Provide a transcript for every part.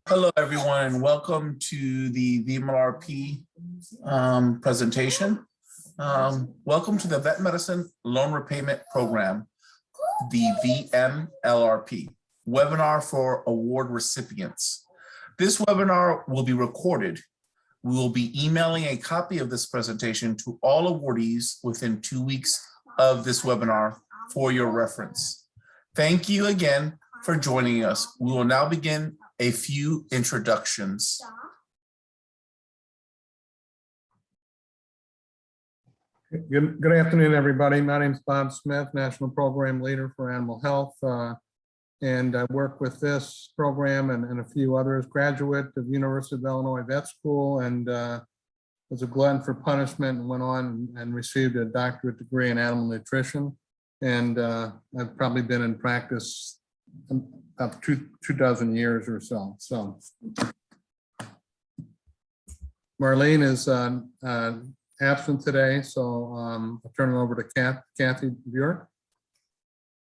Hello, everyone, and welcome to the VMLRP presentation. Welcome to the Vet Medicine Loan Repayment Program, the VMLRP, webinar for award recipients. This webinar will be recorded. We will be emailing a copy of this presentation to all awardees within 2 weeks of this webinar for your reference. Thank you again for joining us. We will now begin a few introductions. Good afternoon, everybody. My name is Bob Smith, National Program Leader for Animal Health, and I work with this program and a few others. Graduate of University of Illinois Vet School, and was a glutton for punishment and went on and received a doctorate degree in animal nutrition. And I've probably been in practice about two dozen years or so. So Marlene is absent today, so I'll turn it over to Kathy Bjork.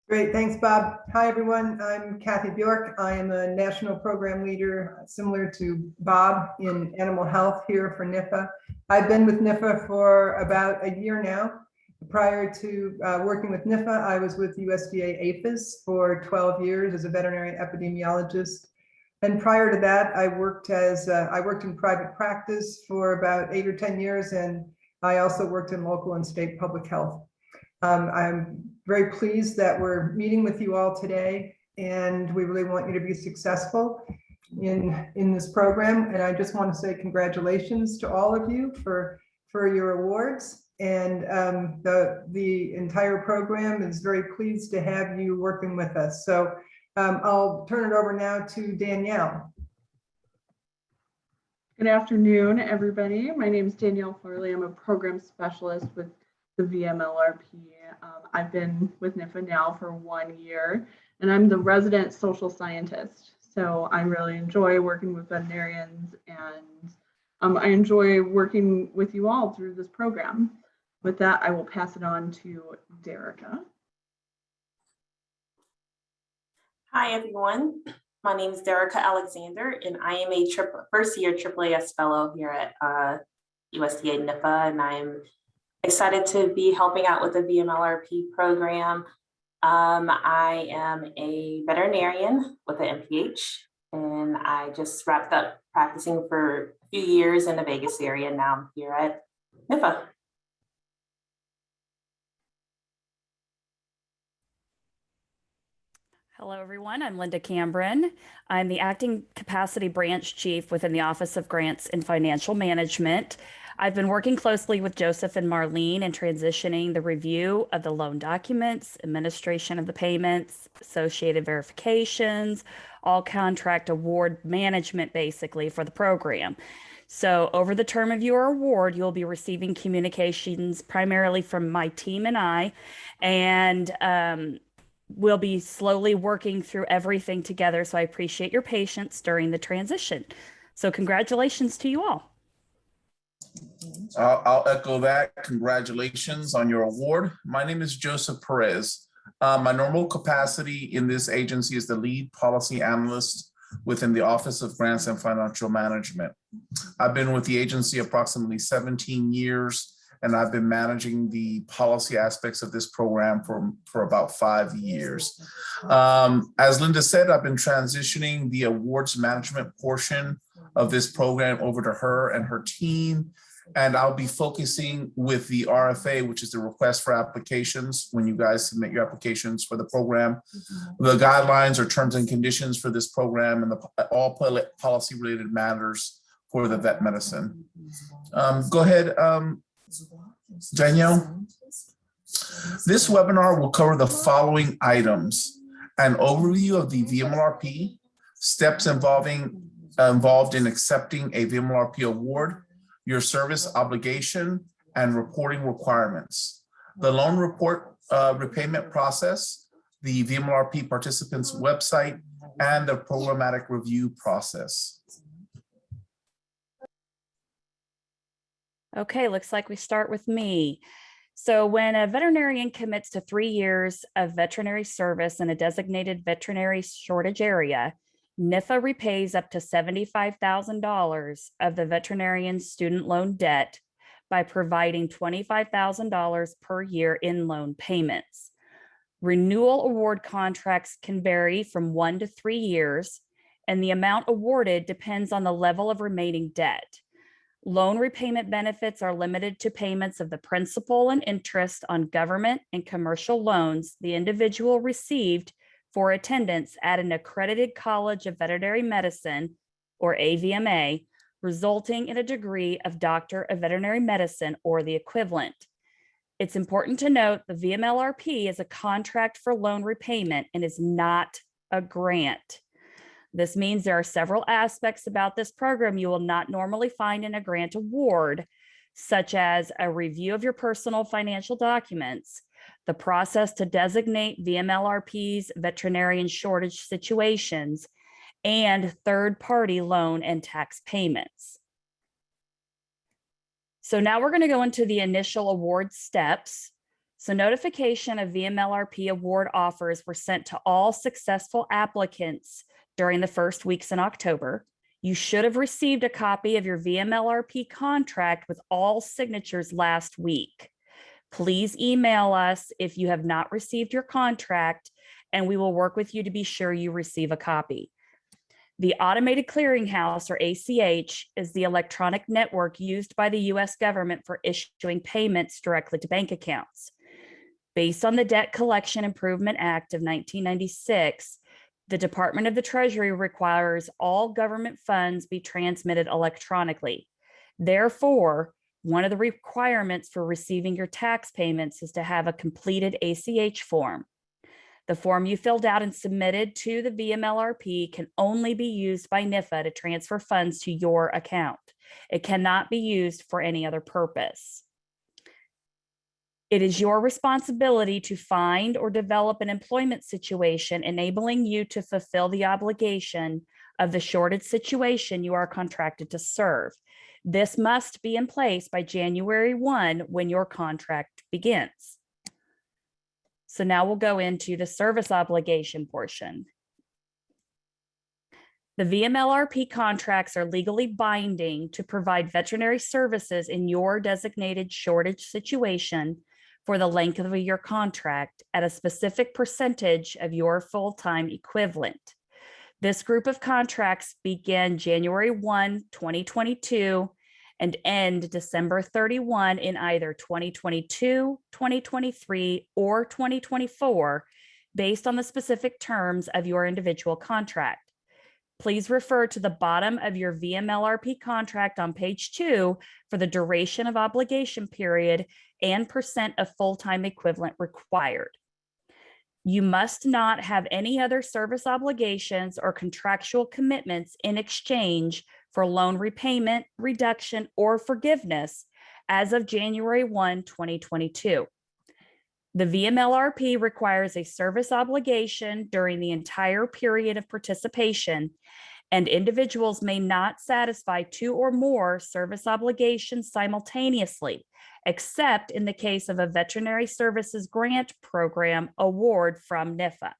Great, thanks, Bob. Hi, everyone. I'm Kathy Bjork. I am a national program leader similar to Bob in animal health here for NIFA. I've been with NIFA for about a year now. Prior to working with NIFA, I was with USDA APHIS for 12 years as a veterinary epidemiologist. And prior to that, I worked in private practice for about 8 or 10 years, and I also worked in local and state public health. I'm very pleased that we're meeting with you all today, and we really want you to be successful in this program. And I just want to say congratulations to all of you for your awards. And the entire program is very pleased to have you working with us. So I'll turn it over now to Danielle. Good afternoon, everybody. My name is Danielle Farley. I'm a program specialist with the VMLRP. I've been with NIFA now for 1 year, and I'm the resident social scientist. So I really enjoy working with veterinarians, and I enjoy working with you all through this program. With that, I will pass it on to Derica. Hi, everyone. My name is Derica Alexander, and I am a first-year AAAS fellow here at USDA NIFA, and I'm excited to be helping out with the VMLRP program. I am a veterinarian with an MPH, and I just wrapped up practicing for a few years in the Vegas area. Now I'm here at NIFA. Hello, everyone. I'm Linda Cambron. I'm the Acting Capacity Branch Chief within the Office of Grants and Financial Management. I've been working closely with Joseph and Marlene in transitioning the review of the loan documents, administration of the payments, associated verifications, all contract award management, basically, for the program. So over the term of your award, you'll be receiving communications primarily from my team and I, and we'll be slowly working through everything together. So I appreciate your patience during the transition. So congratulations to you all. I'll echo that. Congratulations on your award. My name is Joseph Perez. My normal capacity in this agency is the lead policy analyst within the Office of Grants and Financial Management. I've been with the agency approximately 17 years, and I've been managing the policy aspects of this program for about 5 years. As Linda said, I've been transitioning the awards management portion of this program over to her and her team, and I'll be focusing with the RFA, which is the request for applications when you guys submit your applications for the program, the guidelines or terms and conditions for this program, and all policy related matters for the vet medicine. Go ahead, Danielle. This webinar will cover the following items: an overview of the VMLRP, steps involved in accepting a VMLRP award, your service obligation, and reporting requirements, the loan repayment process, the VMLRP participants website, and the programmatic review process. Okay, looks like we start with me. So when a veterinarian commits to 3 years of veterinary service in a designated veterinary shortage area, NIFA repays up to $75,000 of the veterinarian's student loan debt by providing $25,000 per year in loan payments. Renewal award contracts can vary from 1 to 3 years, and the amount awarded depends on the level of remaining debt. Loan repayment benefits are limited to payments of the principal and interest on government and commercial loans the individual received for attendance at an accredited College of Veterinary Medicine, or AVMA, resulting in a degree of Doctor of Veterinary Medicine or the equivalent. It's important to note the VMLRP is a contract for loan repayment and is not a grant. This means there are several aspects about this program you will not normally find in a grant award, such as a review of your personal financial documents, the process to designate VMLRP's veterinarian shortage situations, and third-party loan and tax payments. So now we're going to go into the initial award steps. So notification of VMLRP award offers were sent to all successful applicants during the first weeks in October. You should have received a copy of your VMLRP contract with all signatures last week. Please email us if you have not received your contract, and we will work with you to be sure you receive a copy. The Automated Clearinghouse, or ACH, is the electronic network used by the U.S. government for issuing payments directly to bank accounts. Based on the Debt Collection Improvement Act of 1996, the Department of the Treasury requires all government funds be transmitted electronically. Therefore, one of the requirements for receiving your tax payments is to have a completed ACH form. The form you filled out and submitted to the VMLRP can only be used by NIFA to transfer funds to your account. It cannot be used for any other purpose. It is your responsibility to find or develop an employment situation enabling you to fulfill the obligation of the shortage situation you are contracted to serve. This must be in place by January 1 when your contract begins. So now we'll go into the service obligation portion. The VMLRP contracts are legally binding to provide veterinary services in your designated shortage situation for the length of your contract at a specific percentage of your full-time equivalent. This group of contracts begin January 1, 2022 and end December 31 in either 2022, 2023, or 2024, based on the specific terms of your individual contract. Please refer to the bottom of your VMLRP contract on page 2 for the duration of obligation period and percent of full-time equivalent required. You must not have any other service obligations or contractual commitments in exchange for loan repayment, reduction, or forgiveness as of January 1, 2022. The VMLRP requires a service obligation during the entire period of participation, and individuals may not satisfy 2 or more service obligations simultaneously, except in the case of a Veterinary Services Grant Program award from NIFA.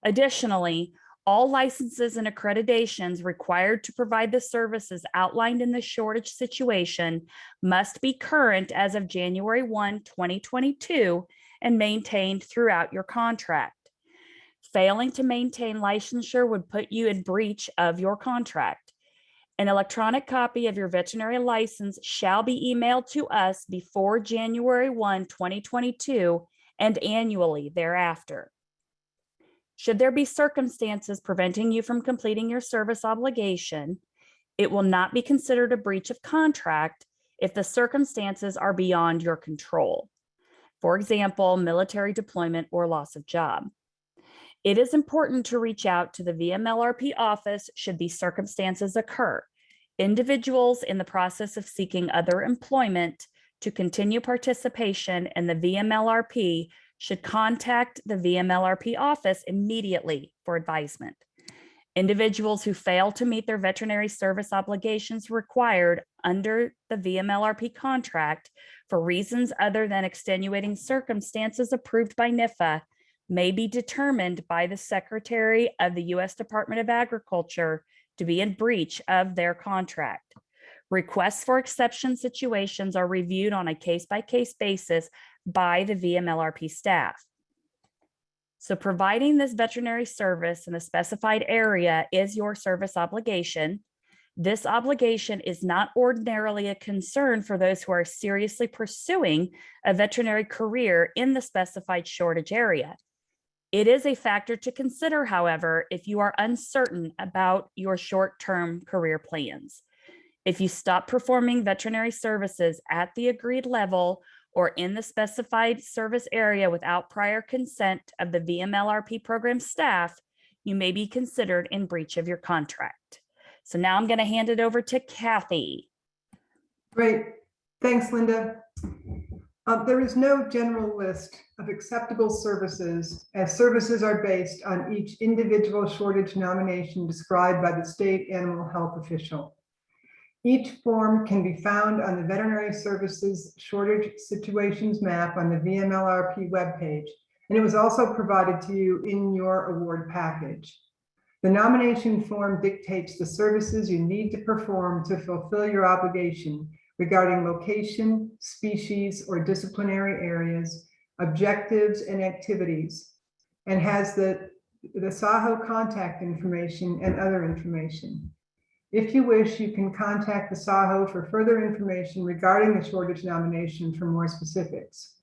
Additionally, all licenses and accreditations required to provide the services outlined in the shortage situation must be current as of January 1, 2022, and maintained throughout your contract. Failing to maintain licensure would put you in breach of your contract. An electronic copy of your veterinary license shall be emailed to us before January 1, 2022, and annually thereafter. Should there be circumstances preventing you from completing your service obligation, it will not be considered a breach of contract if the circumstances are beyond your control. For example, military deployment or loss of job. It is important to reach out to the VMLRP office should these circumstances occur. Individuals in the process of seeking other employment to continue participation in the VMLRP should contact the VMLRP office immediately for advisement. Individuals who fail to meet their veterinary service obligations required under the VMLRP contract for reasons other than extenuating circumstances approved by NIFA may be determined by the Secretary of the U.S. Department of Agriculture to be in breach of their contract. Requests for exception situations are reviewed on a case-by-case basis by the VMLRP staff. So providing this veterinary service in a specified area is your service obligation. This obligation is not ordinarily a concern for those who are seriously pursuing a veterinary career in the specified shortage area. It is a factor to consider, however, if you are uncertain about your short-term career plans. If you stop performing veterinary services at the agreed level or in the specified service area without prior consent of the VMLRP program staff, you may be considered in breach of your contract. So now I'm going to hand it over to Kathy. Great. Thanks, Linda. There is no general list of acceptable services, as services are based on each individual shortage nomination described by the state animal health official. Each form can be found on the Veterinary Services Shortage Situations map on the VMLRP webpage, and it was also provided to you in your award package. The nomination form dictates the services you need to perform to fulfill your obligation regarding location, species, or disciplinary areas, objectives, and activities, and has the SAHO contact information and other information. If you wish, you can contact the SAHO for further information regarding the shortage nomination for more specifics.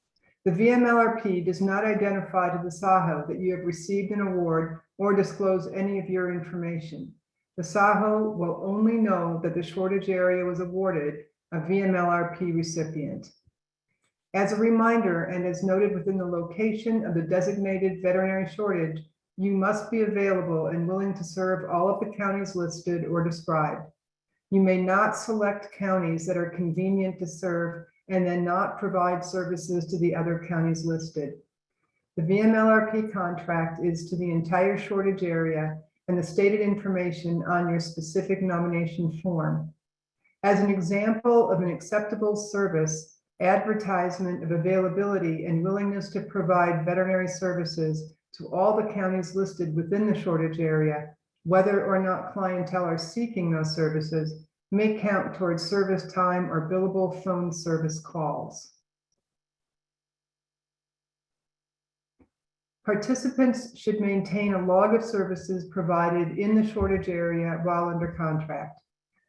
The VMLRP does not identify to the SAHO that you have received an award or disclose any of your information. The SAHO will only know that the shortage area was awarded a VMLRP recipient. As a reminder, and as noted within the location of the designated veterinary shortage, you must be available and willing to serve all of the counties listed or described. You may not select counties that are convenient to serve and then not provide services to the other counties listed. The VMLRP contract is to the entire shortage area and the stated information on your specific nomination form. As an example of an acceptable service, advertisement of availability and willingness to provide veterinary services to all the counties listed within the shortage area, whether or not clientele are seeking those services, may count towards service time or billable phone service calls. Participants should maintain a log of services provided in the shortage area while under contract.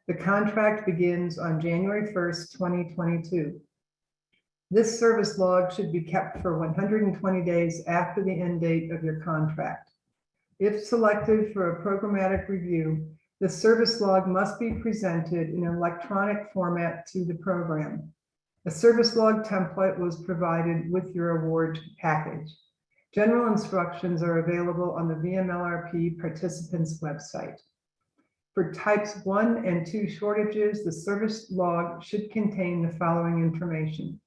The contract begins on January 1st, 2022. This service log should be kept for 120 days after the end date of your contract. If selected for a programmatic review, the service log must be presented in an electronic format to the program. A service log template was provided with your award package. General instructions are available on the VMLRP participants website. For types 1 and 2 shortages, the service log should contain the following information: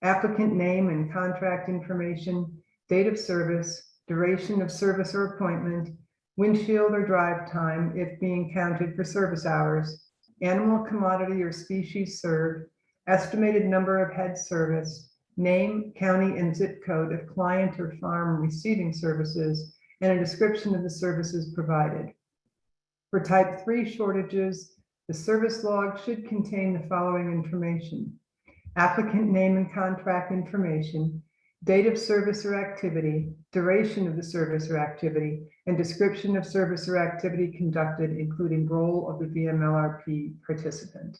applicant name and contract information, date of service, duration of service or appointment, windshield or drive time if being counted for service hours, animal commodity or species served, estimated number of heads serviced, name, county, and zip code of client or farm receiving services, and a description of the services provided. For type 3 shortages, the service log should contain the following information: applicant name and contract information, date of service or activity, duration of the service or activity, and description of service or activity conducted, including role of the VMLRP participant.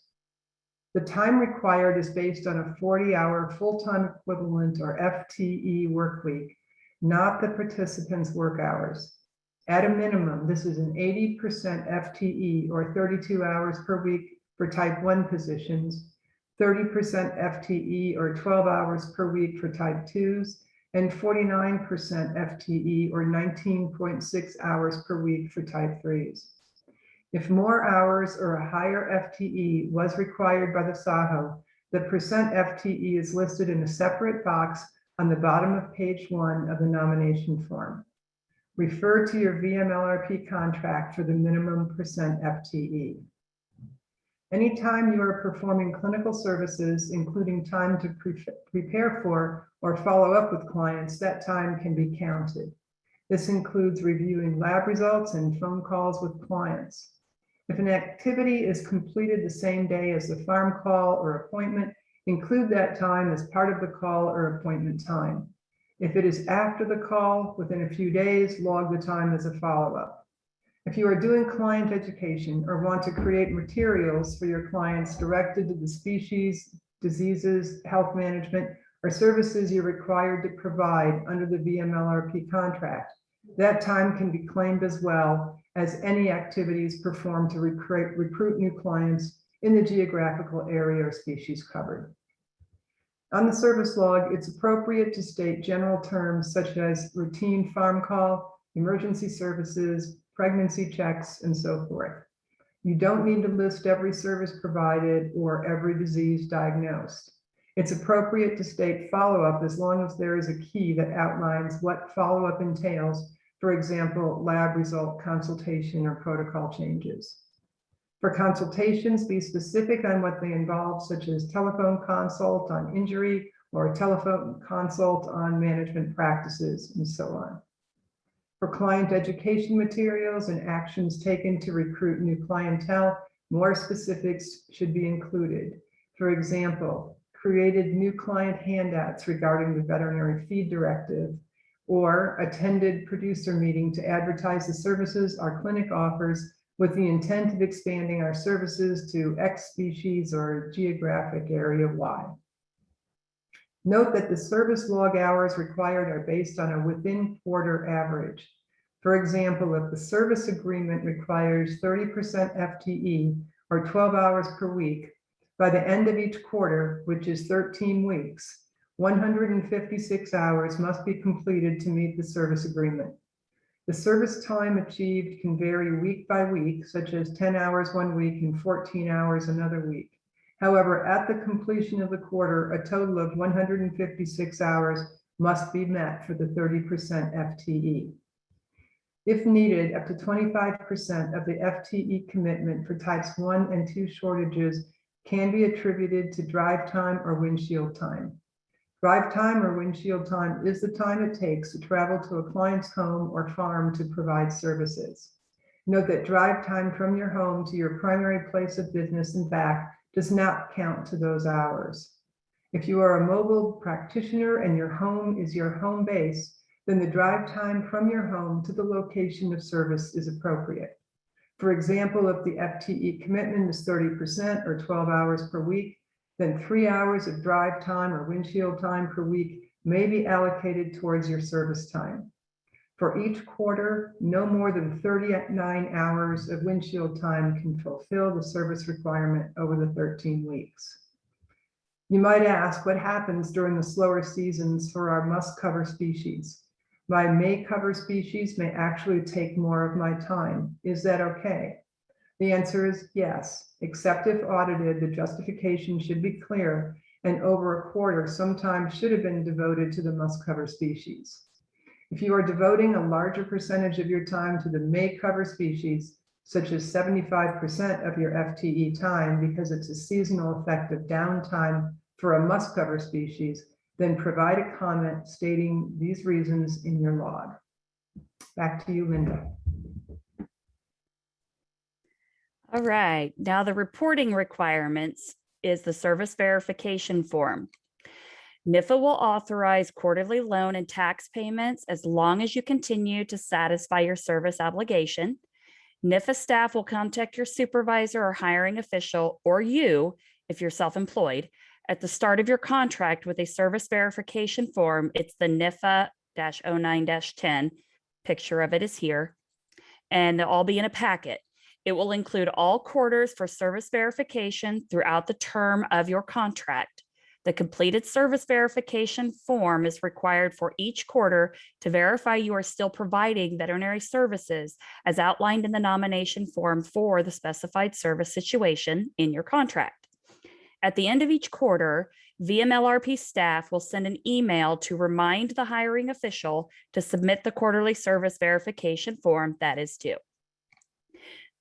The time required is based on a 40-hour full-time equivalent or FTE work week, not the participant's work hours. At a minimum, this is an 80% FTE or 32 hours per week for type 1 positions, 30% FTE or 12 hours per week for type 2s, and 49% FTE or 19.6 hours per week for type 3s. If more hours or a higher FTE was required by the SAHO, the percent FTE is listed in a separate box on the bottom of page 1 of the nomination form. Refer to your VMLRP contract for the minimum percent FTE. Anytime you are performing clinical services, including time to prepare for or follow up with clients, that time can be counted. This includes reviewing lab results and phone calls with clients. If an activity is completed the same day as the farm call or appointment, include that time as part of the call or appointment time. If it is after the call, within a few days, log the time as a follow-up. If you are doing client education or want to create materials for your clients directed to the species, diseases, health management, or services you're required to provide under the VMLRP contract, that time can be claimed as well as any activities performed to recruit new clients in the geographical area or species covered. On the service log, it's appropriate to state general terms such as routine farm call, emergency services, pregnancy checks, and so forth. You don't need to list every service provided or every disease diagnosed. It's appropriate to state follow-up as long as there is a key that outlines what follow-up entails, for example, lab result consultation or protocol changes. For consultations, be specific on what they involve, such as telephone consult on injury or telephone consult on management practices, and so on. For client education materials and actions taken to recruit new clientele, more specifics should be included. For example, created new client handouts regarding the veterinary feed directive, or attended producer meeting to advertise the services our clinic offers with the intent of expanding our services to X species or geographic area Y. Note that the service log hours required are based on a within quarter average. For example, if the service agreement requires 30% FTE or 12 hours per week, by the end of each quarter, which is 13 weeks, 156 hours must be completed to meet the service agreement. The service time achieved can vary week by week, such as 10 hours one week and 14 hours another week. However, at the completion of the quarter, a total of 156 hours must be met for the 30% FTE. If needed, up to 25% of the FTE commitment for types 1 and 2 shortages can be attributed to drive time or windshield time. Drive time or windshield time is the time it takes to travel to a client's home or farm to provide services. Note that drive time from your home to your primary place of business and back does not count to those hours. If you are a mobile practitioner and your home is your home base, then the drive time from your home to the location of service is appropriate. For example, if the FTE commitment is 30% or 12 hours per week, then 3 hours of drive time or windshield time per week may be allocated towards your service time. For each quarter, no more than 39 hours of windshield time can fulfill the service requirement over the 13 weeks. You might ask what happens during the slower seasons for our must-cover species. My may-cover species may actually take more of my time. Is that okay? The answer is yes, except if audited, the justification should be clear, and over a quarter sometimes should have been devoted to the must-cover species. If you are devoting a larger percentage of your time to the may-cover species, such as 75% of your FTE time because it's a seasonal effect of downtime for a must-cover species, then provide a comment stating these reasons in your log. Back to you, Linda. All right, now the reporting requirements is the service verification form. NIFA will authorize quarterly loan and tax payments as long as you continue to satisfy your service obligation. NIFA staff will contact your supervisor or hiring official, or you, if you're self-employed, at the start of your contract with a service verification form. It's the NIFA-09-10. Picture of it is here, and they'll all be in a packet. It will include all quarters for service verification throughout the term of your contract. The completed service verification form is required for each quarter to verify you are still providing veterinary services as outlined in the nomination form for the specified service situation in your contract. At the end of each quarter, VMLRP staff will send an email to remind the hiring official to submit the quarterly service verification form that is due.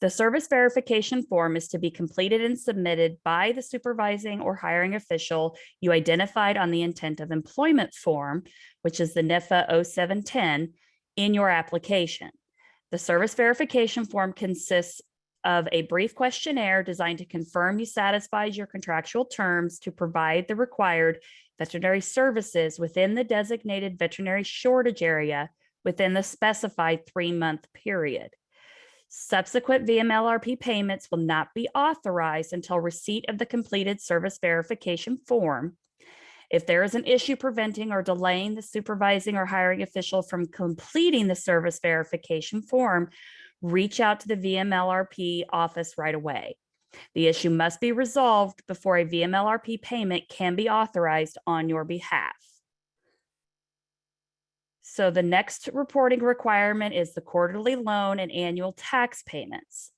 The service verification form is to be completed and submitted by the supervising or hiring official you identified on the intent of employment form, which is the NIFA 0710, in your application. The service verification form consists of a brief questionnaire designed to confirm you satisfied your contractual terms to provide the required veterinary services within the designated veterinary shortage area within the specified 3-month period. Subsequent VMLRP payments will not be authorized until receipt of the completed service verification form. If there is an issue preventing or delaying the supervising or hiring official from completing the service verification form, reach out to the VMLRP office right away. The issue must be resolved before a VMLRP payment can be authorized on your behalf. So the next reporting requirement is the quarterly loan and annual tax payments.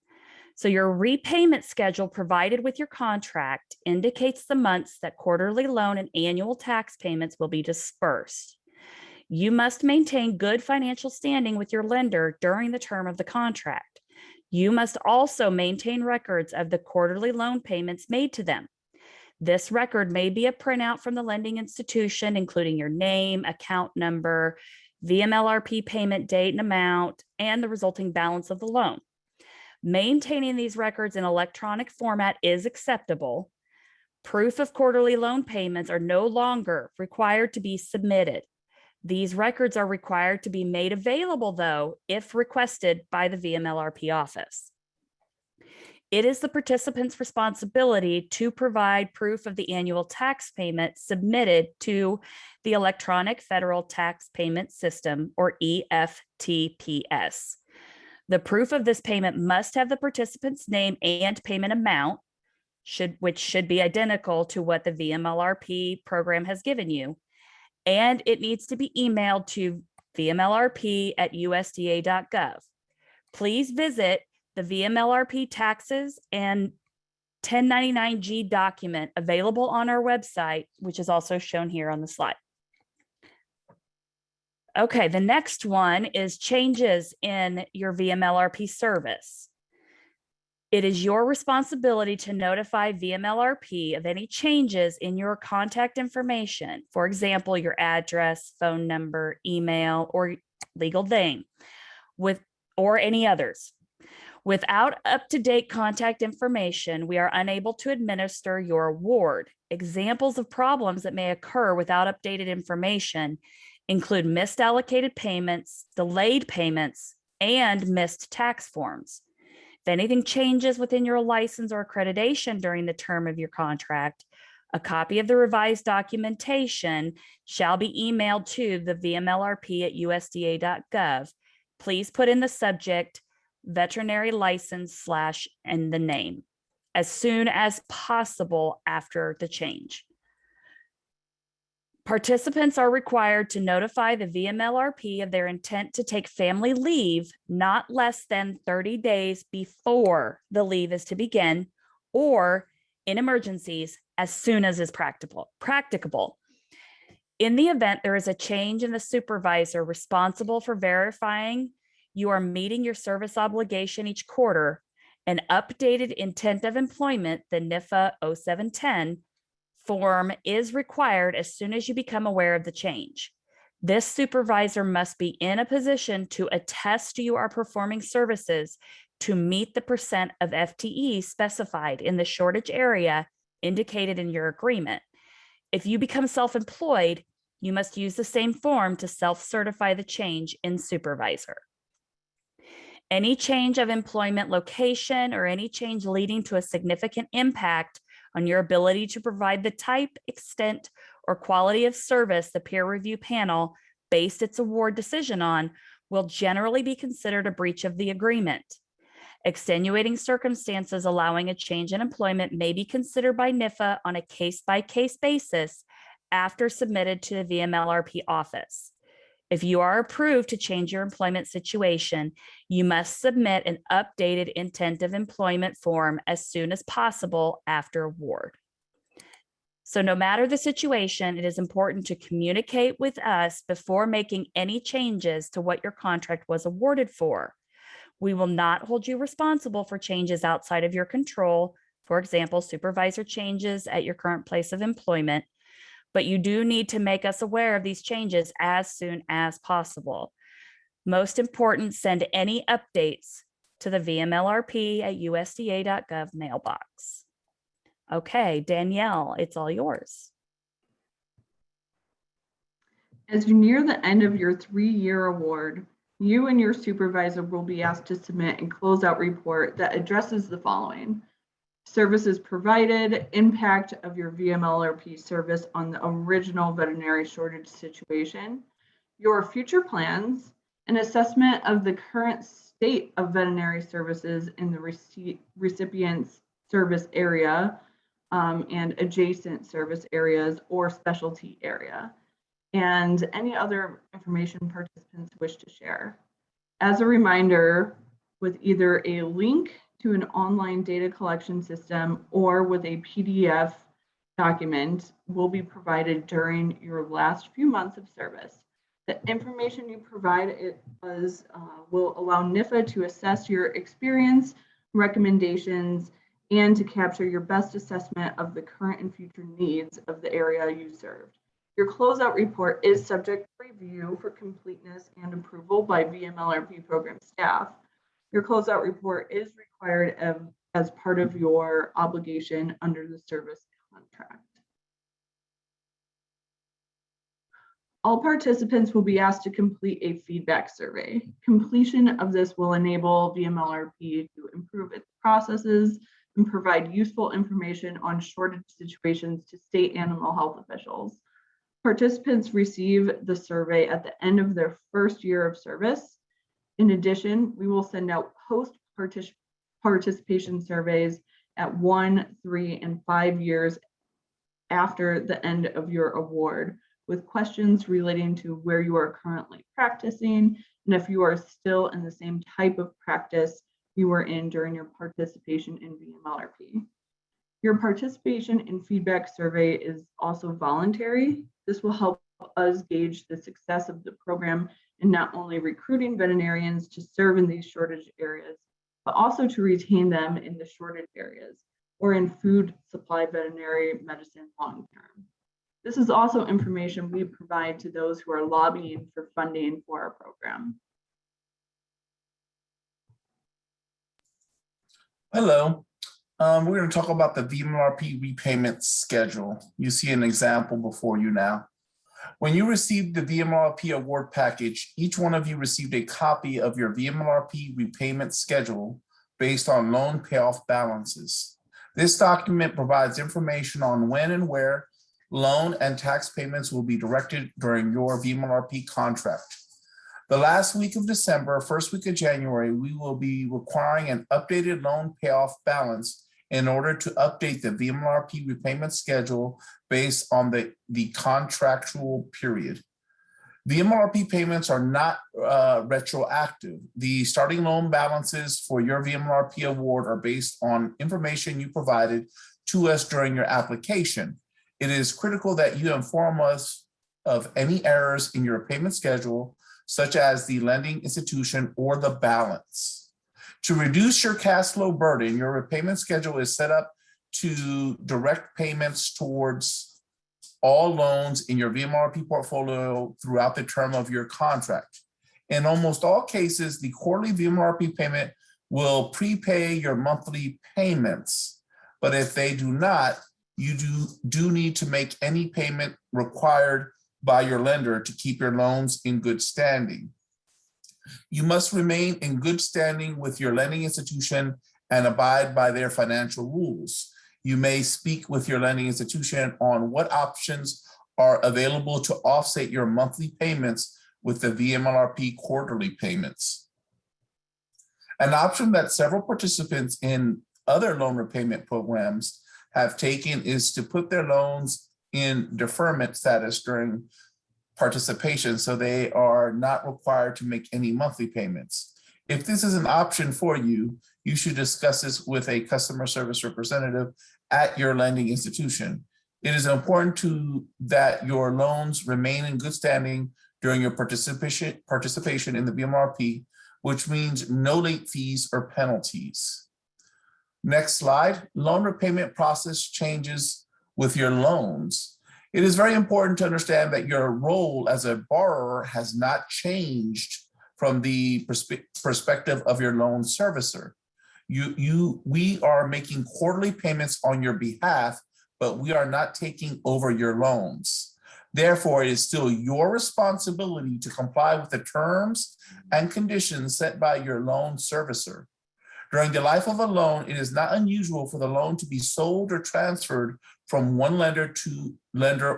So your repayment schedule provided with your contract indicates the months that quarterly loan and annual tax payments will be dispersed. You must maintain good financial standing with your lender during the term of the contract. You must also maintain records of the quarterly loan payments made to them. This record may be a printout from the lending institution, including your name, account number, VMLRP payment date and amount, and the resulting balance of the loan. Maintaining these records in electronic format is acceptable. Proof of quarterly loan payments are no longer required to be submitted. These records are required to be made available, though, if requested by the VMLRP office. It is the participant's responsibility to provide proof of the annual tax payment submitted to the Electronic Federal Tax Payment System, or EFTPS. The proof of this payment must have the participant's name and payment amount, which should be identical to what the VMLRP program has given you. And it needs to be emailed to vmlrp@usda.gov. Please visit the VMLRP taxes and 1099-G document available on our website, which is also shown here on the slide. Okay, the next one is changes in your VMLRP service. It is your responsibility to notify VMLRP of any changes in your contact information, for example, your address, phone number, email, or legal name, or any others. Without up-to-date contact information, we are unable to administer your award. Examples of problems that may occur without updated information include missed allocated payments, delayed payments, and missed tax forms. If anything changes within your license or accreditation during the term of your contract, a copy of the revised documentation shall be emailed to the VMLRP@usda.gov. Please put in the subject veterinary license / and the name as soon as possible after the change. Participants are required to notify the VMLRP of their intent to take family leave not less than 30 days before the leave is to begin, or in emergencies, as soon as is practicable. In the event there is a change in the supervisor responsible for verifying you are meeting your service obligation each quarter, an updated intent of employment, the NIFA 0710, form is required as soon as you become aware of the change. This supervisor must be in a position to attest you are performing services to meet the % of FTE specified in the shortage area indicated in your agreement. If you become self-employed, you must use the same form to self-certify the change in supervisor. Any change of employment location or any change leading to a significant impact on your ability to provide the type, extent, or quality of service the peer review panel based its award decision on will generally be considered a breach of the agreement. Extenuating circumstances allowing a change in employment may be considered by NIFA on a case-by-case basis after submitted to the VMLRP office. If you are approved to change your employment situation, you must submit an updated intent of employment form as soon as possible after award. So no matter the situation, it is important to communicate with us before making any changes to what your contract was awarded for. We will not hold you responsible for changes outside of your control. For example, supervisor changes at your current place of employment, but you do need to make us aware of these changes as soon as possible. Most important, send any updates to the VMLRP at usda.gov mailbox. Okay, Danielle, it's all yours. As you near the end of your 3-year award, you and your supervisor will be asked to submit a closeout report that addresses the following: services provided, impact of your VMLRP service on the original veterinary shortage situation, your future plans, an assessment of the current state of veterinary services in the recipient's service area and adjacent service areas or specialty area, and any other information participants wish to share. As a reminder, with either a link to an online data collection system or with a PDF document will be provided during your last few months of service. The information you provide will allow NIFA to assess your experience, recommendations, and to capture your best assessment of the current and future needs of the area you served. Your closeout report is subject to review for completeness and approval by VMLRP program staff. Your closeout report is required as part of your obligation under the service contract. All participants will be asked to complete a feedback survey. Completion of this will enable VMLRP to improve its processes and provide useful information on shortage situations to state animal health officials. Participants receive the survey at the end of their first year of service. In addition, we will send out post-participation surveys at 1, 3, and 5 years after the end of your award, with questions relating to where you are currently practicing and if you are still in the same type of practice you were in during your participation in VMLRP. Your participation in feedback survey is also voluntary. This will help us gauge the success of the program in not only recruiting veterinarians to serve in these shortage areas, but also to retain them in the shortage areas or in food supply veterinary medicine long-term. This is also information we provide to those who are lobbying for funding for our program. Hello. We're going to talk about the VMLRP repayment schedule. You see an example before you now. When you received the VMLRP award package, each one of you received a copy of your VMLRP repayment schedule based on loan payoff balances. This document provides information on when and where loan and tax payments will be directed during your VMLRP contract. The last week of December, first week of January, we will be requiring an updated loan payoff balance in order to update the VMLRP repayment schedule based on the contractual period. VMLRP payments are not retroactive. The starting loan balances for your VMLRP award are based on information you provided to us during your application. It is critical that you inform us of any errors in your payment schedule, such as the lending institution or the balance. To reduce your cash flow burden, your repayment schedule is set up to direct payments towards all loans in your VMLRP portfolio throughout the term of your contract. In almost all cases, the quarterly VMLRP payment will prepay your monthly payments, but if they do not, you do need to make any payment required by your lender to keep your loans in good standing. You must remain in good standing with your lending institution and abide by their financial rules. You may speak with your lending institution on what options are available to offset your monthly payments with the VMLRP quarterly payments. An option that several participants in other loan repayment programs have taken is to put their loans in deferment status during participation, so they are not required to make any monthly payments. If this is an option for you, you should discuss this with a customer service representative at your lending institution. It is important that your loans remain in good standing during your participation in the VMLRP which means no late fees or penalties. Next slide, loan repayment process changes with your loans. It is very important to understand that your role as a borrower has not changed from the perspective of your loan servicer. We are making quarterly payments on your behalf, but we are not taking over your loans. Therefore, it is still your responsibility to comply with the terms and conditions set by your loan servicer. During the life of a loan, it is not unusual for the loan to be sold or transferred from one lender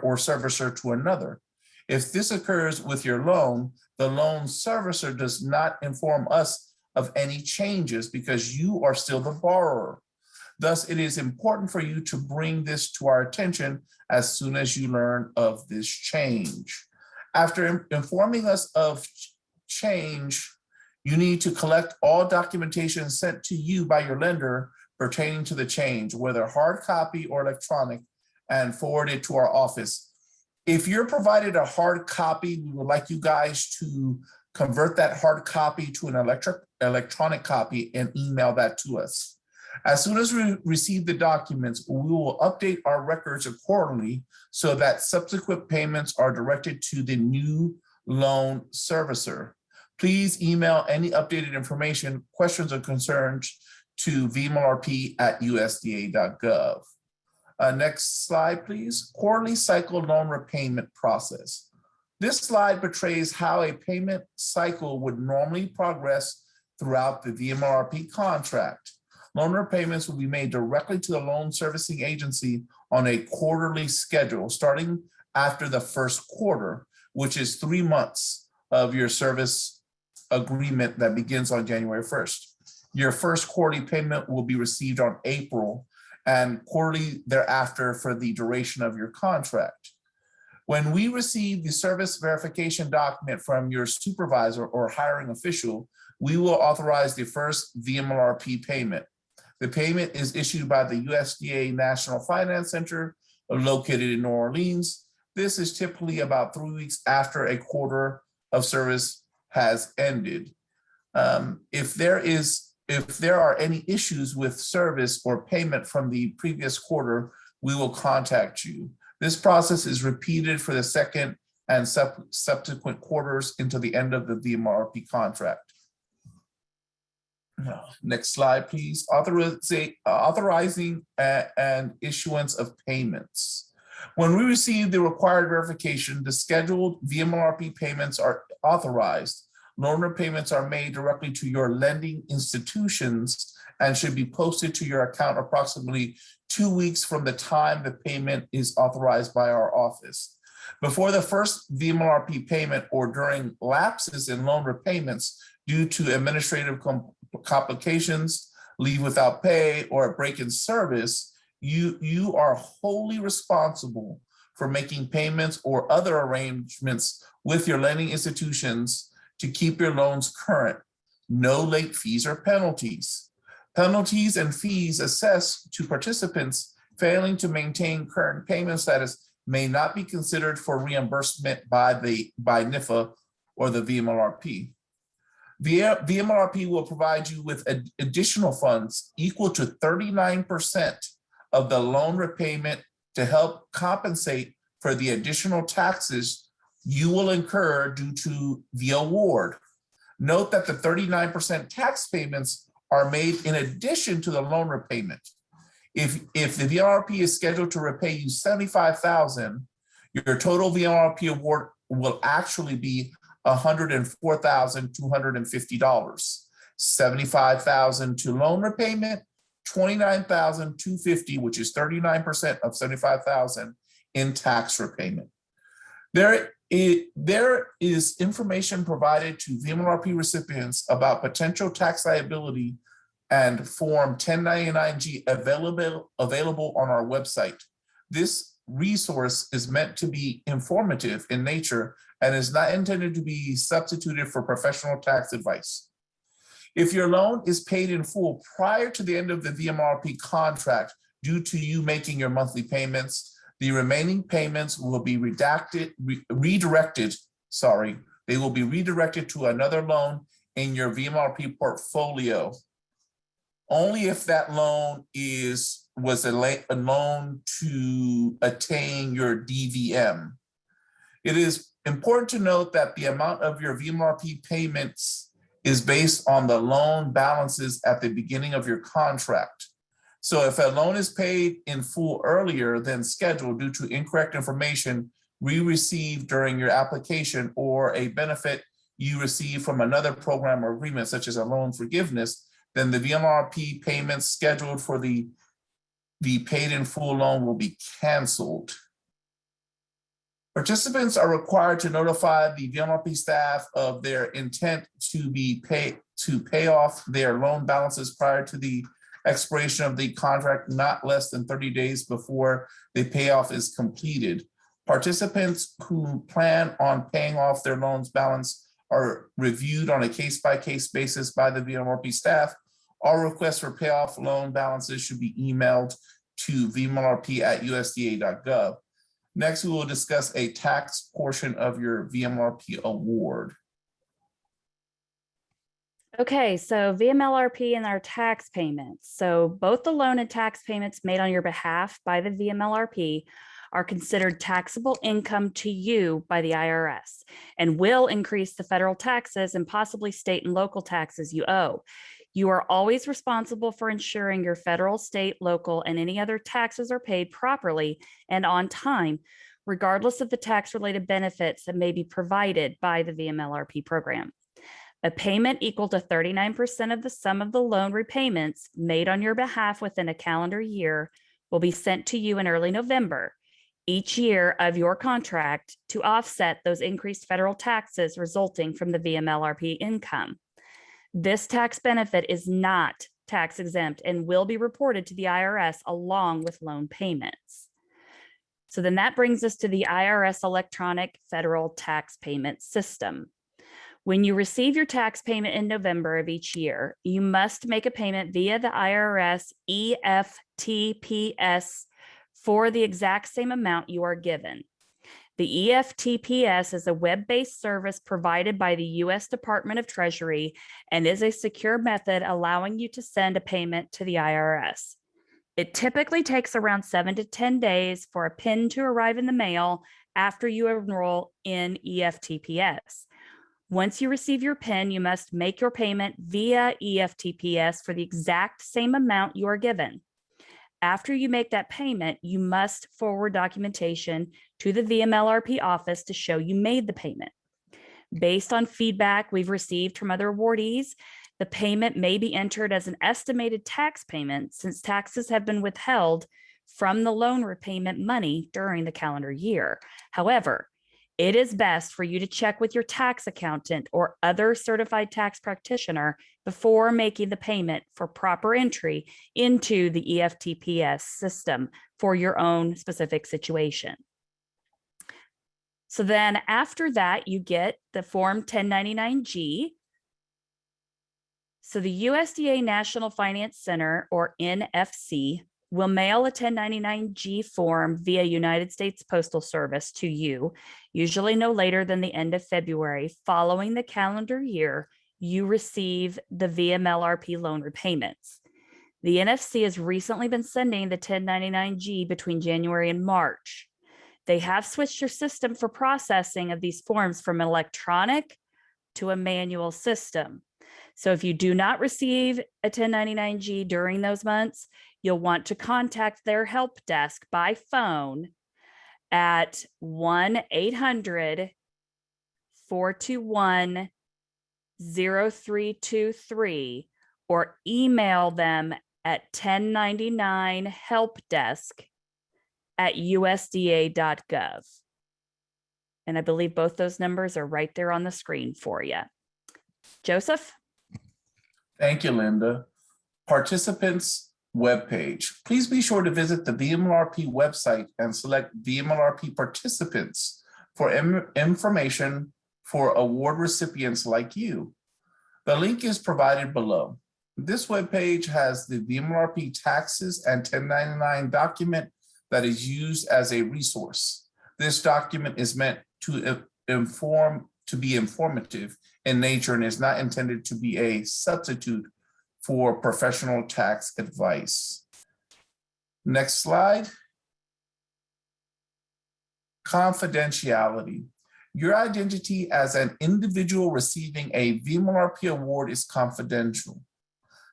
or servicer to another. If this occurs with your loan, the loan servicer does not inform us of any changes because you are still the borrower. Thus, it is important for you to bring this to our attention as soon as you learn of this change. After informing us of change, you need to collect all documentation sent to you by your lender pertaining to the change, whether hard copy or electronic, and forward it to our office. If you're provided a hard copy, we would like you guys to convert that hard copy to an electronic copy and email that to us. As soon as we receive the documents, we will update our records accordingly so that subsequent payments are directed to the new loan servicer. Please email any updated information, questions, or concerns to vmlrp@usda.gov. Next slide, please. Quarterly cycle loan repayment process. This slide portrays how a payment cycle would normally progress throughout the VMLRP contract. Loan repayments will be made directly to the loan servicing agency on a quarterly schedule, starting after the first quarter, which is 3 months of your service agreement that begins on January 1st. Your first quarterly payment will be received on April and quarterly thereafter for the duration of your contract. When we receive the service verification document from your supervisor or hiring official, we will authorize the first VMLRP payment. The payment is issued by the USDA National Finance Center located in New Orleans. This is typically about 3 weeks after a quarter of service has ended. If there are any issues with service or payment from the previous quarter, we will contact you. This process is repeated for the second and subsequent quarters until the end of the VMLRP contract. Next slide, please. Authorizing and issuance of payments. When we receive the required verification, the scheduled VMLRP payments are authorized. Loan repayments are made directly to your lending institutions and should be posted to your account approximately 2 weeks from the time the payment is authorized by our office. Before the first VMLRP payment or during lapses in loan repayments due to administrative complications, leave without pay, or a break in service, you are wholly responsible for making payments or other arrangements with your lending institutions to keep your loans current. No late fees or penalties. Penalties and fees assessed to participants failing to maintain current payment status may not be considered for reimbursement by NIFA or the VMLRP. VMLRP will provide you with additional funds equal to 39% of the loan repayment to help compensate for the additional taxes you will incur due to the award. Note that the 39% tax payments are made in addition to the loan repayment. If the VMLRP is scheduled to repay you $75,000, your total VMLRP award will actually be $104,250. $75,000 to loan repayment, $29,250, which is 39% of $75,000 in tax repayment. There is information provided to VMLRP recipients about potential tax liability and Form 1099-G available on our website. This resource is meant to be informative in nature and is not intended to be substituted for professional tax advice. If your loan is paid in full prior to the end of the VMLRP contract due to you making your monthly payments, the remaining payments will be redirected to another loan in your VMLRP portfolio only if that loan was a loan to attain your DVM. It is important to note that the amount of your VMLRP payments is based on the loan balances at the beginning of your contract. So if a loan is paid in full earlier than scheduled due to incorrect information we received during your application or a benefit you receive from another program or agreement, such as a loan forgiveness, then the VMLRP payments scheduled for the paid in full loan will be canceled. Participants are required to notify the VMLRP staff of their intent to pay off their loan balances prior to the expiration of the contract, not less than 30 days before the payoff is completed. Participants who plan on paying off their loans balance are reviewed on a case-by-case basis by the VMLRP staff. All requests for payoff loan balances should be emailed to vmlrp@usda.gov. Next, we will discuss a tax portion of your VMLRP award. Okay, so VMLRP and our tax payments. So both the loan and tax payments made on your behalf by the VMLRP are considered taxable income to you by the IRS and will increase the federal taxes and possibly state and local taxes you owe. You are always responsible for ensuring your federal, state, local, and any other taxes are paid properly and on time, regardless of the tax-related benefits that may be provided by the VMLRP program. A payment equal to 39% of the sum of the loan repayments made on your behalf within a calendar year will be sent to you in early November each year of your contract to offset those increased federal taxes resulting from the VMLRP income. This tax benefit is not tax exempt and will be reported to the IRS along with loan payments. So then that brings us to the IRS electronic federal tax payment system. When you receive your tax payment in November of each year, you must make a payment via the IRS EFTPS for the exact same amount you are given. The EFTPS is a web-based service provided by the U.S. Department of Treasury and is a secure method allowing you to send a payment to the IRS. It typically takes around 7 to 10 days for a PIN to arrive in the mail after you enroll in EFTPS. Once you receive your PIN, you must make your payment via EFTPS for the exact same amount you are given. After you make that payment, you must forward documentation to the VMLRP office to show you made the payment. Based on feedback we've received from other awardees, the payment may be entered as an estimated tax payment since taxes have been withheld from the loan repayment money during the calendar year. However, it is best for you to check with your tax accountant or other certified tax practitioner before making the payment for proper entry into the EFTPS system for your own specific situation. So then after that, you get the Form 1099-G. So the USDA National Finance Center, or NFC, will mail a 1099-G form via United States Postal Service to you, usually no later than the end of February following the calendar year you receive the VMLRP loan repayments. The NFC has recently been sending the 1099-G between January and March. They have switched their system for processing of these forms from electronic to a manual system. So if you do not receive a 1099-G during those months, you'll want to contact their help desk by phone at 1-800-421-0323 or email them at 1099helpdesk@usda.gov. And I believe both those numbers are right there on the screen for you. Joseph? Thank you, Linda. Participants webpage. Please be sure to visit the VMLRP website and select VMLRP participants for information for award recipients like you. The link is provided below. This webpage has the VMLRP taxes and 1099 document that is used as a resource. This document is meant to be informative in nature and is not intended to be a substitute for professional tax advice. Next slide. Confidentiality. Your identity as an individual receiving a VMLRP award is confidential.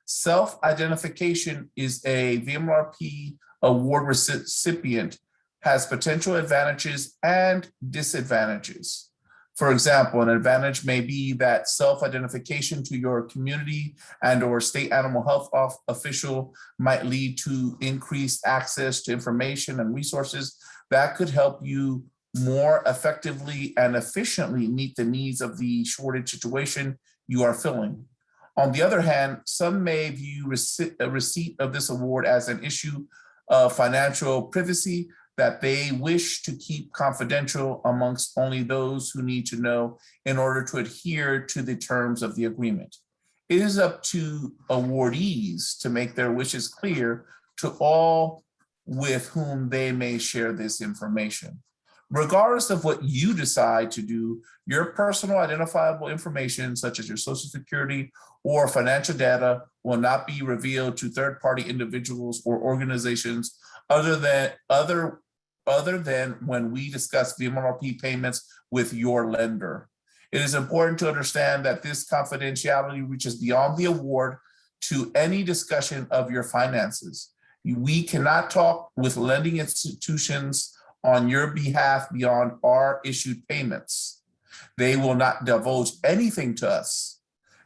Self-identification is a VMLRP award recipient has potential advantages and disadvantages. For example, an advantage may be that self-identification to your community and/or state animal health official might lead to increased access to information and resources that could help you more effectively and efficiently meet the needs of the shortage situation you are filling. On the other hand, some may view a receipt of this award as an issue of financial privacy that they wish to keep confidential amongst only those who need to know in order to adhere to the terms of the agreement. It is up to awardees to make their wishes clear to all with whom they may share this information. Regardless of what you decide to do, your personal identifiable information, such as your Social Security or financial data, will not be revealed to third-party individuals or organizations other than when we discuss VMLRP payments with your lender. It is important to understand that this confidentiality reaches beyond the award to any discussion of your finances. We cannot talk with lending institutions on your behalf beyond our issued payments. They will not divulge anything to us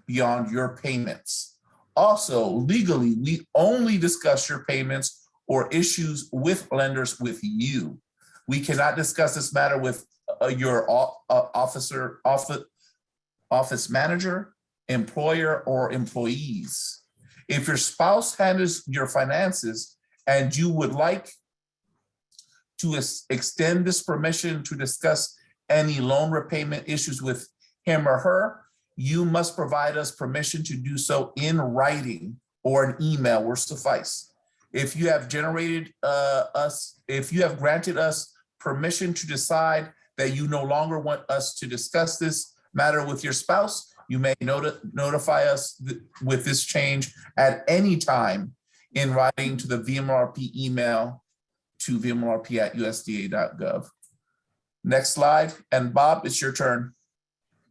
beyond your payments. Also, legally, we only discuss your payments or issues with lenders with you. We cannot discuss this matter with your office manager, employer, or employees. If your spouse handles your finances and you would like to extend this permission to discuss any loan repayment issues with him or her, you must provide us permission to do so in writing or an email will suffice. If you have granted us permission to decide that you no longer want us to discuss this matter with your spouse, you may notify us with this change at any time in writing to the VMLRP email to vmlrp@usda.gov. Next slide, and Bob, it's your turn.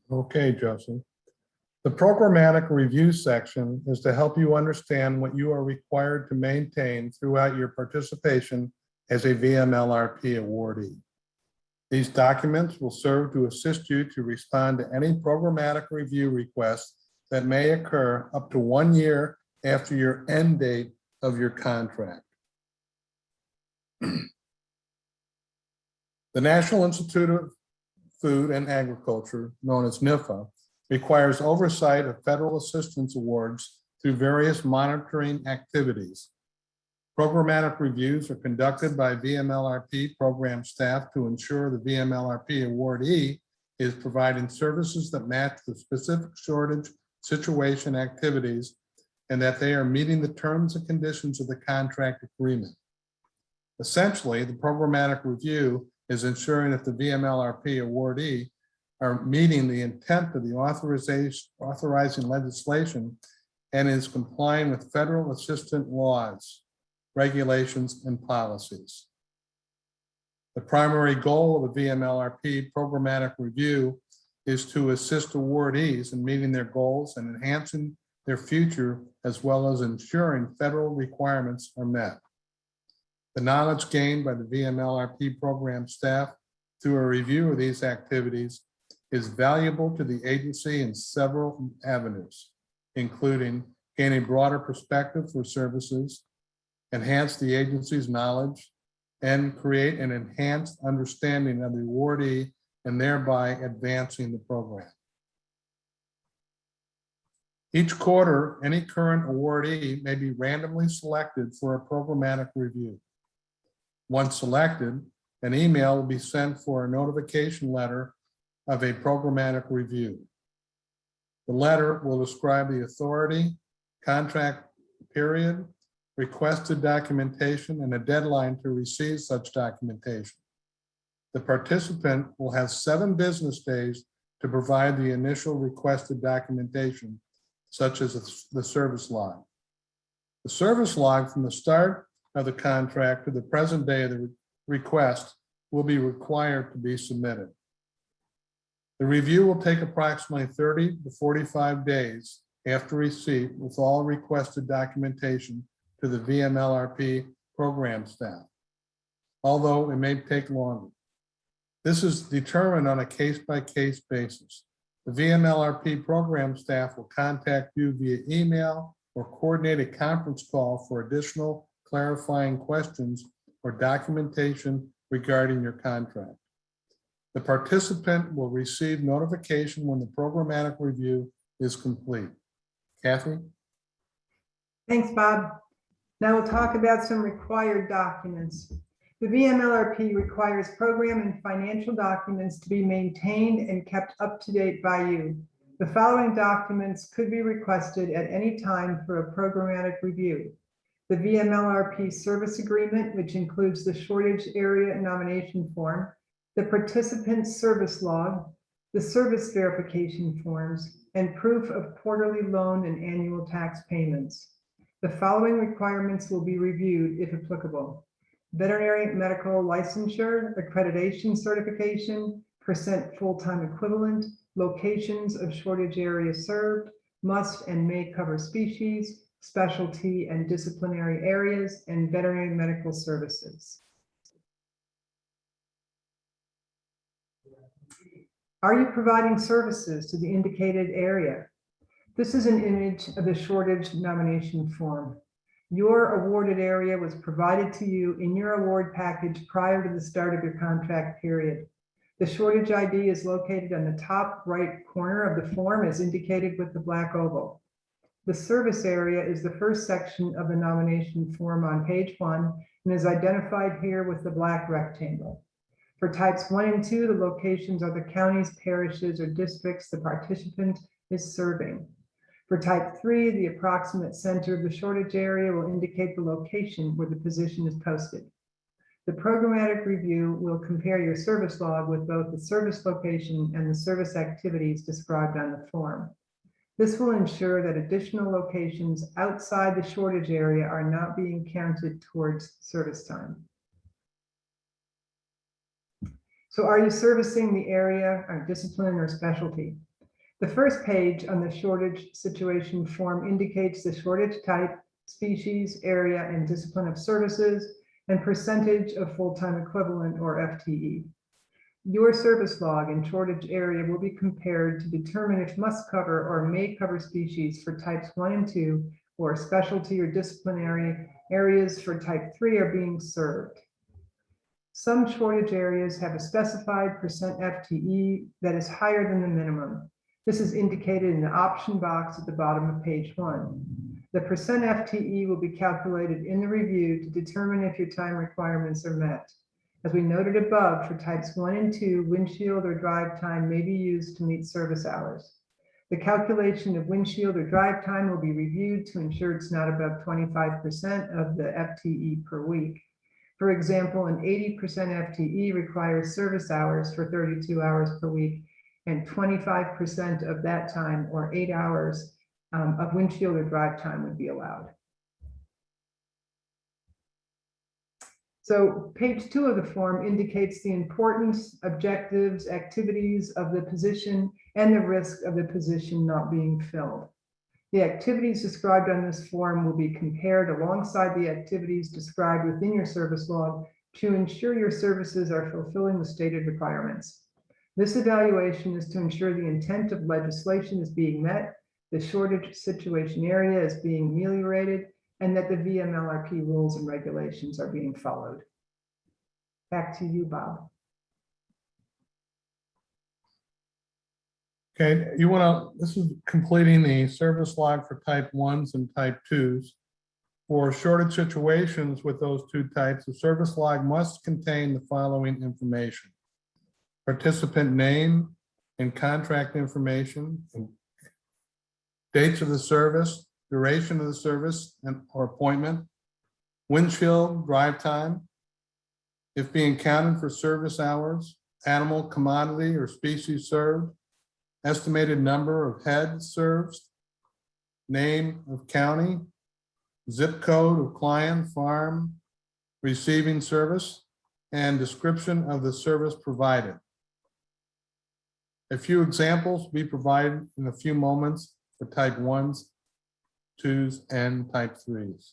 Okay, Joseph. The programmatic review section is to help you understand what you are required to maintain throughout your participation as a VMLRP awardee. These documents will serve to assist you to respond to any programmatic review requests that may occur up to 1 year after your end date of your contract. The National Institute of Food and Agriculture, known as NIFA, requires oversight of federal assistance awards through various monitoring activities. Programmatic reviews are conducted by VMLRP program staff to ensure the VMLRP awardee is providing services that match the specific shortage situation activities and that they are meeting the terms and conditions of the contract agreement. Essentially, the programmatic review is ensuring that the VMLRP awardee are meeting the intent of the authorizing legislation and is complying with federal assistant laws, regulations, and policies. The primary goal of the VMLRP programmatic review is to assist awardees in meeting their goals and enhancing their future, as well as ensuring federal requirements are met. The knowledge gained by the VMLRP program staff through a review of these activities is valuable to the agency in several avenues, including gain a broader perspective for services, enhance the agency's knowledge, and create an enhanced understanding of the awardee and thereby advancing the program. Each quarter, any current awardee may be randomly selected for a programmatic review. Once selected, an email will be sent for a notification letter of a programmatic review. The letter will describe the authority, contract period, requested documentation, and a deadline to receive such documentation. The participant will have 7 business days to provide the initial requested documentation, such as the service log. The service log from the start of the contract to the present day of the request will be required to be submitted. The review will take approximately 30 to 45 days after receipt with all requested documentation to the VMLRP program staff, although it may take longer. This is determined on a case-by-case basis. The VMLRP program staff will contact you via email or coordinate a conference call for additional clarifying questions or documentation regarding your contract. The participant will receive notification when the programmatic review is complete. Kathy? Thanks, Bob. Now we'll talk about some required documents. The VMLRP requires program and financial documents to be maintained and kept up to date by you. The following documents could be requested at any time for a programmatic review: the VMLRP service agreement, which includes the shortage area nomination form, the participant service log, the service verification forms, and proof of quarterly loan and annual tax payments. The following requirements will be reviewed if applicable: veterinary medical licensure, accreditation certification, percent full-time equivalent, locations of shortage area served, must and may cover species, specialty and disciplinary areas, and veterinary medical services. Are you providing services to the indicated area? This is an image of the shortage nomination form. Your awarded area was provided to you in your award package prior to the start of your contract period. The shortage ID is located on the top right corner of the form as indicated with the black oval. The service area is the first section of the nomination form on page 1 and is identified here with the black rectangle. For types 1 and 2, the locations are the counties, parishes, or districts the participant is serving. For type 3, the approximate center of the shortage area will indicate the location where the position is posted. The programmatic review will compare your service log with both the service location and the service activities described on the form. This will ensure that additional locations outside the shortage area are not being counted towards service time. So are you servicing the area or discipline or specialty? The first page on the shortage situation form indicates the shortage type, species, area, and discipline of services, and percentage of full-time equivalent or FTE. Your service log and shortage area will be compared to determine if must cover or may cover species for types 1 and 2, or specialty or disciplinary areas for type 3 are being served. Some shortage areas have a specified percent FTE that is higher than the minimum. This is indicated in the option box at the bottom of page 1. The percent FTE will be calculated in the review to determine if your time requirements are met. As we noted above, for types 1 and 2, windshield or drive time may be used to meet service hours. The calculation of windshield or drive time will be reviewed to ensure it's not above 25% of the FTE per week. For example, an 80% FTE requires service hours for 32 hours per week, and 25% of that time, or 8 hours of windshield or drive time, would be allowed. So page 2 of the form indicates the importance, objectives, activities of the position, and the risk of the position not being filled. The activities described on this form will be compared alongside the activities described within your service log to ensure your services are fulfilling the stated requirements. This evaluation is to ensure the intent of legislation is being met, the shortage situation area is being ameliorated, and that the VMLRP rules and regulations are being followed. Back to you, Bob. Okay, this is completing the service log for type 1s and type 2s. For shortage situations with those two types, the service log must contain the following information: participant name and contract information, dates of the service, duration of the service or appointment, windshield, drive time, if being counted for service hours, animal, commodity, or species served, estimated number of heads served, name of county, zip code of client, farm, receiving service, and description of the service provided. A few examples will be provided in a few moments for type 1s, 2s, and type 3s.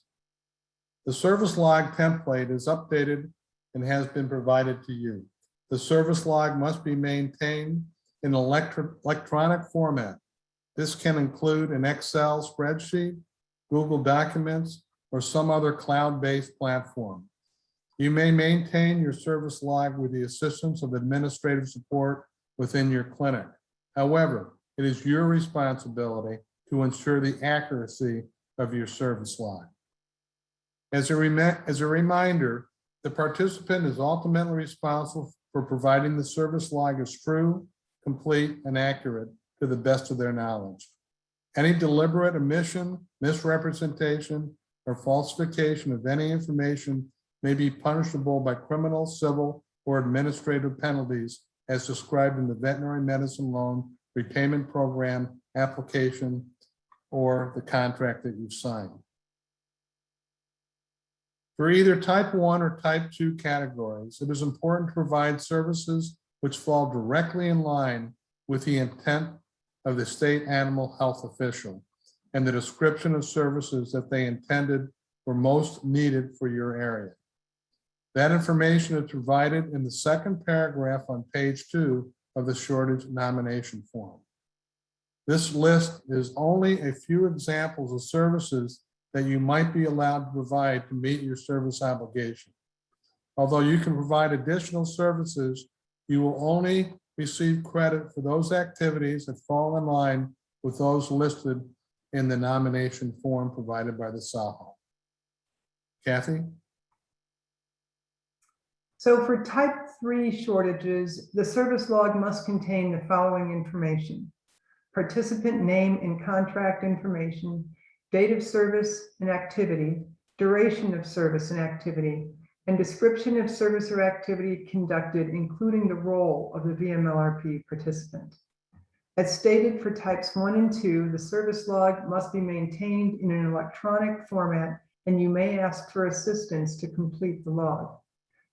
The service log template is updated and has been provided to you. The service log must be maintained in electronic format. This can include an Excel spreadsheet, Google Documents, or some other cloud-based platform. You may maintain your service log with the assistance of administrative support within your clinic. However, it is your responsibility to ensure the accuracy of your service log. As a reminder, the participant is ultimately responsible for providing the service log as true, complete, and accurate to the best of their knowledge. Any deliberate omission, misrepresentation, or falsification of any information may be punishable by criminal, civil, or administrative penalties as described in the Veterinary Medicine Loan Repayment Program application or the contract that you've signed. For either type 1 or type 2 categories, it is important to provide services which fall directly in line with the intent of the state animal health official and the description of services that they intended were most needed for your area. That information is provided in the second paragraph on page 2 of the shortage nomination form. This list is only a few examples of services that you might be allowed to provide to meet your service obligation. Although you can provide additional services, you will only receive credit for those activities that fall in line with those listed in the nomination form provided by the SAHO. Kathy? So for type 3 shortages, the service log must contain the following information: participant name and contract information, date of service and activity, duration of service and activity, and description of service or activity conducted, including the role of the VMLRP participant. As stated for types 1 and 2, the service log must be maintained in an electronic format, and you may ask for assistance to complete the log.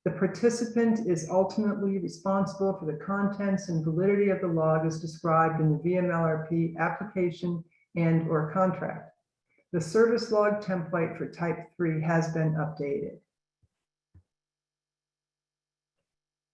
The participant is ultimately responsible for the contents and validity of the log as described in the VMLRP application and/or contract. The service log template for type 3 has been updated.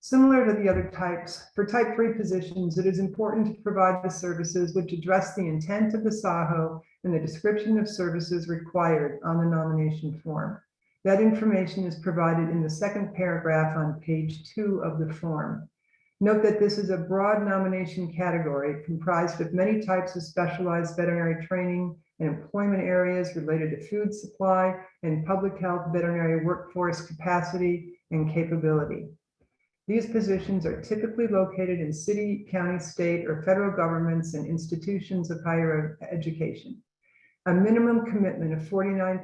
Similar to the other types, for type 3 positions, it is important to provide the services which address the intent of the SAHO and the description of services required on the nomination form. That information is provided in the second paragraph on page 2 of the form. Note that this is a broad nomination category comprised of many types of specialized veterinary training and employment areas related to food supply and public health veterinary workforce capacity and capability. These positions are typically located in city, county, state, or federal governments and institutions of higher education. A minimum commitment of 49%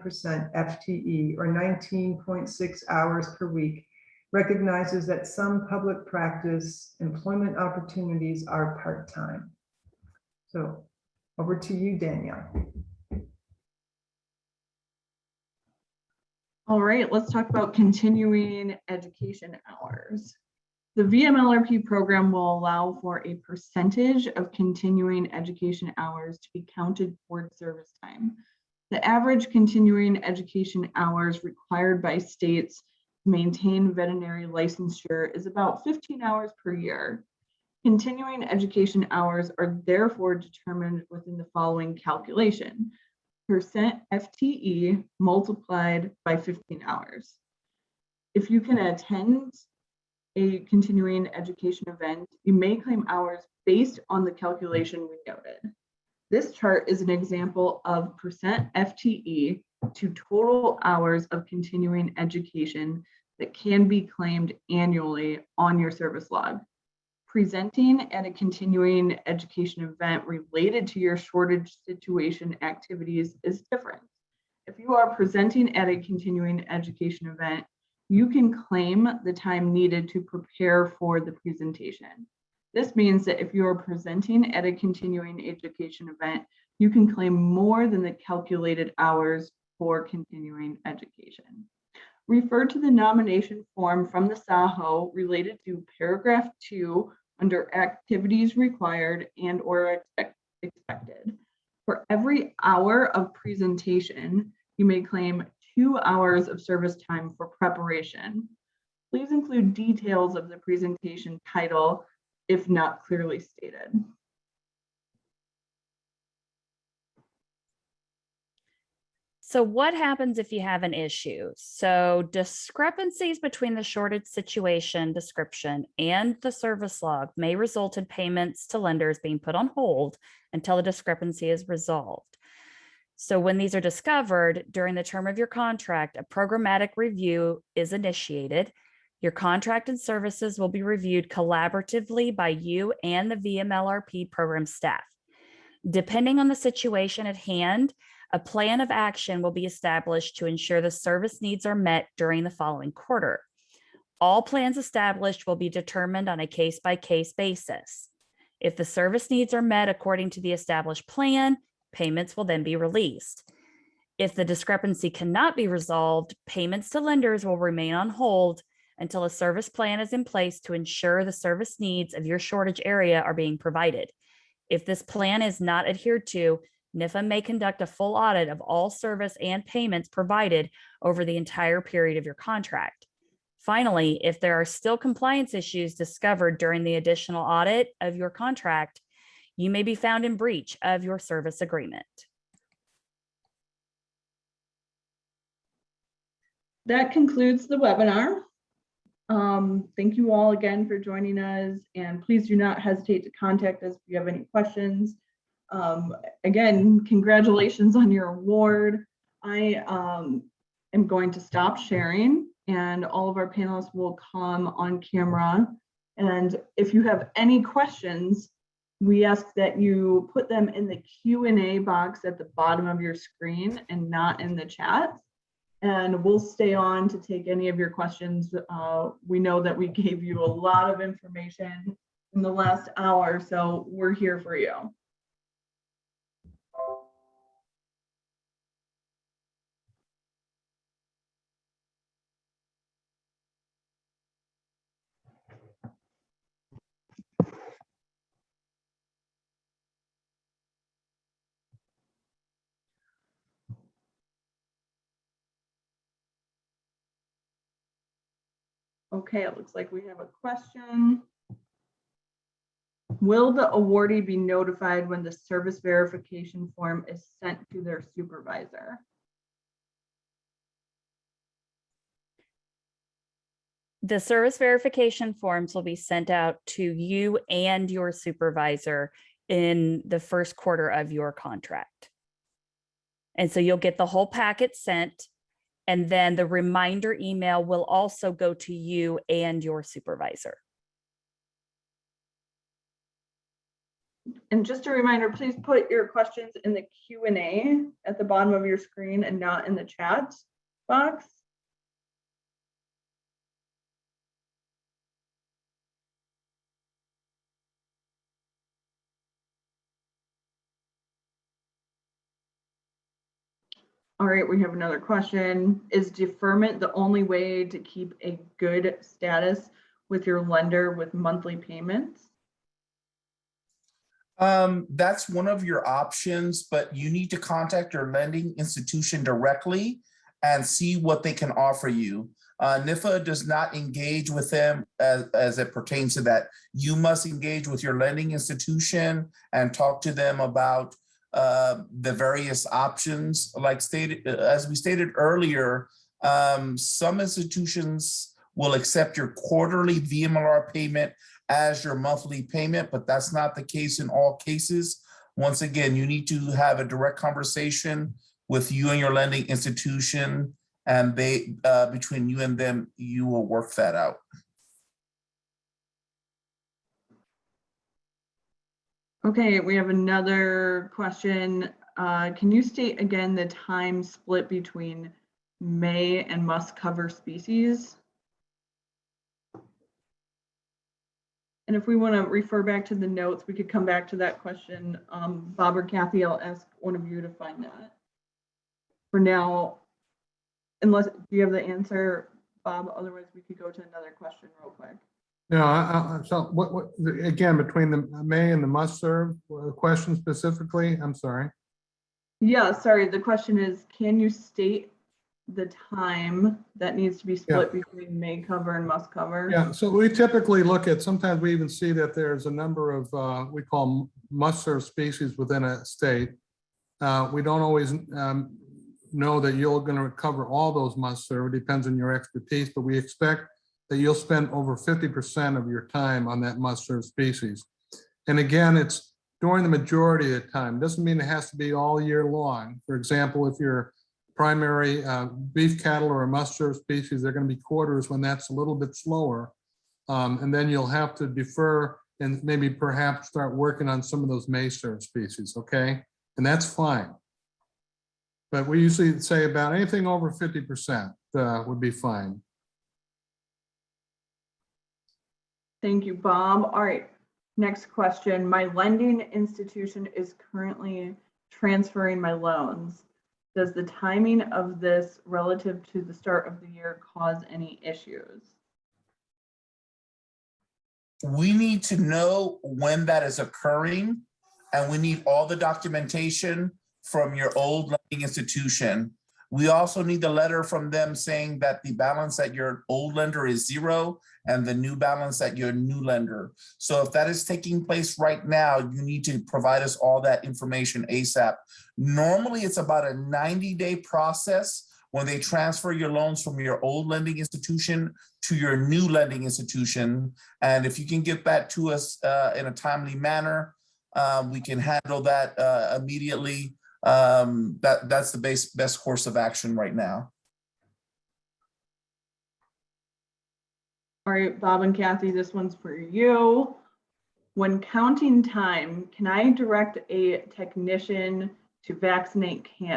FTE or 19.6 hours per week recognizes that some public practice employment opportunities are part-time. So over to you, Danielle. All right, let's talk about continuing education hours. The VMLRP program will allow for a percentage of continuing education hours to be counted toward service time. The average continuing education hours required by states to maintain veterinary licensure is about 15 hours per year. Continuing education hours are therefore determined within the following calculation: percent FTE multiplied by 15 hours. If you can attend a continuing education event, you may claim hours based on the calculation we noted. This chart is an example of percent FTE to total hours of continuing education that can be claimed annually on your service log. Presenting at a continuing education event related to your shortage situation activities is different. If you are presenting at a continuing education event, you can claim the time needed to prepare for the presentation. This means that if you are presenting at a continuing education event, you can claim more than the calculated hours for continuing education. Refer to the nomination form from the SAHO related to paragraph 2 under activities required and or expected. For every hour of presentation, you may claim 2 hours of service time for preparation. Please include details of the presentation title if not clearly stated. So what happens if you have an issue? So discrepancies between the shortage situation description and the service log may result in payments to lenders being put on hold until the discrepancy is resolved. So when these are discovered during the term of your contract, a programmatic review is initiated. Your contract and services will be reviewed collaboratively by you and the VMLRP program staff. Depending on the situation at hand, a plan of action will be established to ensure the service needs are met during the following quarter. All plans established will be determined on a case-by-case basis. If the service needs are met according to the established plan, payments will then be released. If the discrepancy cannot be resolved, payments to lenders will remain on hold until a service plan is in place to ensure the service needs of your shortage area are being provided. If this plan is not adhered to, NIFA may conduct a full audit of all service and payments provided over the entire period of your contract. Finally, if there are still compliance issues discovered during the additional audit of your contract, you may be found in breach of your service agreement. That concludes the webinar. Thank you all again for joining us, and please do not hesitate to contact us if you have any questions. Again, congratulations on your award. I am going to stop sharing, and all of our panelists will come on camera. And if you have any questions, we ask that you put them in the Q&A box at the bottom of your screen and not in the chat. And we'll stay on to take any of your questions. We know that we gave you a lot of information in the last hour, so we're here for you. Okay, it looks like we have a question. Will the awardee be notified when the service verification form is sent to their supervisor? The service verification forms will be sent out to you and your supervisor in the first quarter of your contract. And so you'll get the whole packet sent, and then the reminder email will also go to you and your supervisor. And just a reminder, please put your questions in the Q&A at the bottom of your screen and not in the chat box. All right, we have another question. Is deferment the only way to keep a good status with your lender with monthly payments? That's one of your options, but you need to contact your lending institution directly and see what they can offer you. NIFA does not engage with them as it pertains to that. You must engage with your lending institution and talk to them about the various options. Like as we stated earlier, some institutions will accept your quarterly VMLR payment as your monthly payment, but that's not the case in all cases. Once again, you need to have a direct conversation with you and your lending institution, and they between you and them, you will work that out. Okay, we have another question. Can you state again the time split between may and must cover species? And if we want to refer back to the notes, we could come back to that question. Bob or Kathy, I'll ask one of you to find that. For now, unless, do you have the answer, Bob? Otherwise, we could go to another question real quick. No, so what, again, between the may and the must serve question specifically, I'm sorry. Yeah, sorry. The question is, can you state the time that needs to be split between may cover and must cover? Yeah, so we typically look at, sometimes we even see that there's a number of, we call must serve species within a state. We don't always know that you're going to cover all those must serve. It depends on your expertise, but we expect that you'll spend over 50% of your time on that must serve species. And again, it's during the majority of the time. Doesn't mean it has to be all year long. For example, if you're primary beef cattle or a must serve species, they're going to be quarters when that's a little bit slower. And then you'll have to defer and maybe perhaps start working on some of those may serve species, okay? And that's fine. But we usually say about anything over 50% would be fine. Thank you, Bob. All right, next question. My lending institution is currently transferring my loans. Does the timing of this relative to the start of the year cause any issues? We need to know when that is occurring, and we need all the documentation from your old lending institution. We also need the letter from them saying that the balance at your old lender is 0 and the new balance at your new lender. So if that is taking place right now, you need to provide us all that information ASAP. Normally, it's about a 90-day process when they transfer your loans from your old lending institution to your new lending institution. And if you can get that to us in a timely manner, we can handle that immediately. That's the best course of action right now. All right, Bob and Kathy, this one's for you. When counting time, can I direct a technician to vaccinate